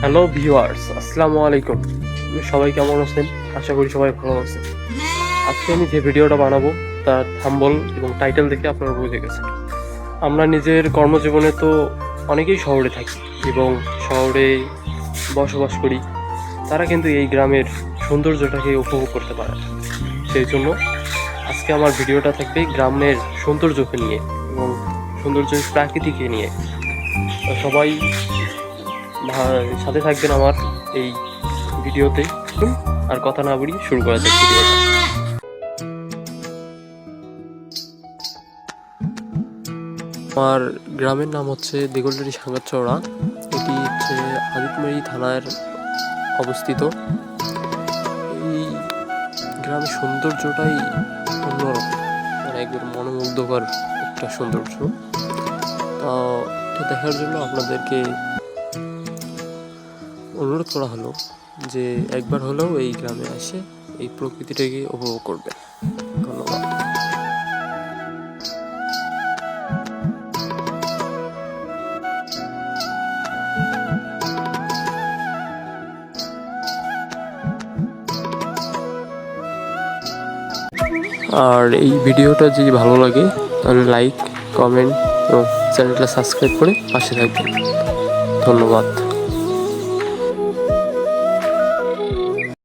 Hello viewers, আসসালামু আলাইকুম। সবাই কেমন আছেন? আশা করি সবাই ভালো আছেন। আজকে আমি যে ভিডিওটা বানাবো তার থাম্বনেল এবং টাইটেল দেখে আপনারা বুঝে গেছেন। আমরা নিজের কর্মজীবনে তো অনেকেই শহরে থাকি এবং শহরে বসবাস করি, তারা কিন্তু এই গ্রামের সৌন্দর্যটাকে উপভোগ করতে পারে না। সেই জন্য আজকে আমার ভিডিওটা থাকবে গ্রামের সৌন্দর্যকে নিয়ে এবং সৌন্দর্যের প্রাকৃতিকে নিয়ে। তো সবাই সাথে থাকবেন আমার এই ভিডিওতে। আর কথা না বাড়িয়ে শুরু করা যাক ভিডিওটা। আমার গ্রামের নাম হচ্ছে দিগলটারি সাঙ্গাচড়া। এটি হচ্ছে আদিতমারি থানার অবস্থিত। এই গ্রামের সৌন্দর্যটাই অন্যরকম, মানে একদম মনোমুগ্ধকর একটা সৌন্দর্য। তা এটা দেখার জন্য আপনাদেরকে অনুরোধ করা হলো যে একবার হলেও এই গ্রামে এসে এই প্রকৃতিটাকে উপভোগ করবে। ধন্যবাদ। আর এই ভিডিওটা যদি ভালো লাগে তাহলে লাইক, কমেন্ট এবং চ্যানেলটা সাবস্ক্রাইব করে পাশে থাকবেন। ধন্যবাদ।